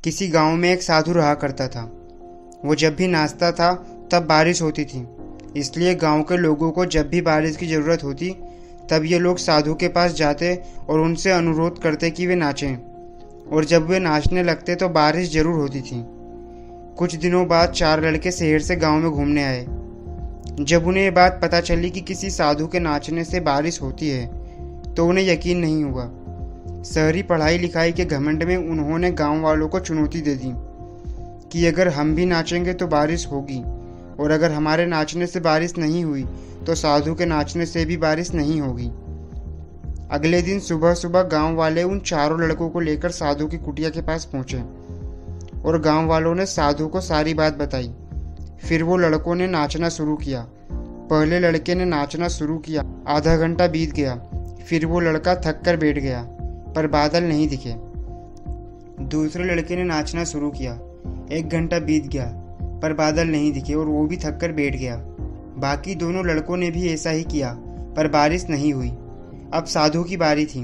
किसी गांव में एक साधु रहा करता था। वो जब भी नाचता था तब बारिश होती थी, इसलिए गांव के लोगों को जब भी बारिश की ज़रूरत होती तब ये लोग साधु के पास जाते और उनसे अनुरोध करते कि वे नाचें, और जब वे नाचने लगते तो बारिश जरूर होती थी। कुछ दिनों बाद 4 लड़के शहर से गांव में घूमने आए। जब उन्हें ये बात पता चली कि किसी साधु के नाचने से बारिश होती है तो उन्हें यकीन नहीं हुआ। शहरी पढ़ाई लिखाई के घमंड में उन्होंने गांव वालों को चुनौती दे दी कि अगर हम भी नाचेंगे तो बारिश होगी, और अगर हमारे नाचने से बारिश नहीं हुई तो साधु के नाचने से भी बारिश नहीं होगी। अगले दिन सुबह सुबह गांव वाले उन चारों लड़कों को लेकर साधु की कुटिया के पास पहुंचे और गांव वालों ने साधु को सारी बात बताई। फिर वो लड़कों ने नाचना शुरू किया। पहले लड़के ने नाचना शुरू किया, आधा घंटा बीत गया, फिर वो लड़का थक कर बैठ गया, पर बादल नहीं दिखे। दूसरे लड़के ने नाचना शुरू किया, 1 घंटा बीत गया, पर बादल नहीं दिखे और वो भी थक कर बैठ गया। बाकी दोनों लड़कों ने भी ऐसा ही किया, पर बारिश नहीं हुई। अब साधु की बारी थी।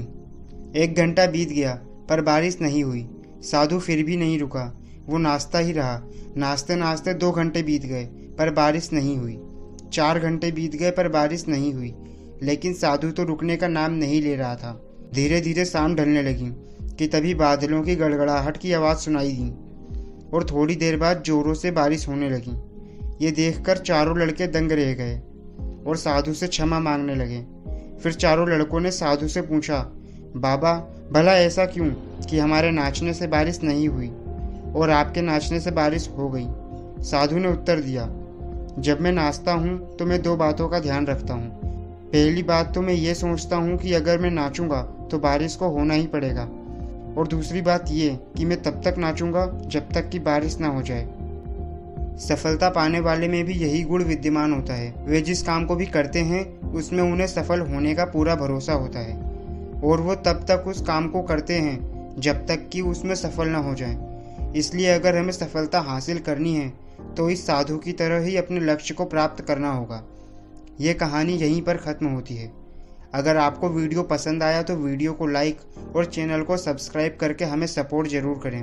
1 घंटा बीत गया, पर बारिश नहीं हुई। साधु फिर भी नहीं रुका, वो नाचता ही रहा। नाचते नाचते 2 घंटे बीत गए, पर बारिश नहीं हुई। 4 घंटे बीत गए, पर बारिश नहीं हुई, लेकिन साधु तो रुकने का नाम नहीं ले रहा था। धीरे धीरे शाम ढलने लगी कि तभी बादलों की गड़गड़ाहट की आवाज़ सुनाई दी और थोड़ी देर बाद जोरों से बारिश होने लगी। ये देखकर चारों लड़के दंग रह गए और साधु से क्षमा मांगने लगे। फिर चारों लड़कों ने साधु से पूछा, बाबा, भला ऐसा क्यों कि हमारे नाचने से बारिश नहीं हुई और आपके नाचने से बारिश हो गई? साधु ने उत्तर दिया, जब मैं नाचता हूँ तो मैं 2 बातों का ध्यान रखता हूँ। पहली बात तो मैं ये सोचता हूँ कि अगर मैं नाचूंगा तो बारिश को होना ही पड़ेगा, और दूसरी बात ये कि मैं तब तक नाचूंगा जब तक कि बारिश ना हो जाए। सफलता पाने वाले में भी यही गुण विद्यमान होता है। वे जिस काम को भी करते हैं उसमें उन्हें सफल होने का पूरा भरोसा होता है, और वो तब तक उस काम को करते हैं जब तक कि उसमें सफल ना हो जाए। इसलिए अगर हमें सफलता हासिल करनी है तो इस साधु की तरह ही अपने लक्ष्य को प्राप्त करना होगा। ये कहानी यहीं पर ख़त्म होती है। अगर आपको वीडियो पसंद आया तो वीडियो को लाइक और चैनल को सब्सक्राइब करके हमें सपोर्ट ज़रूर करें।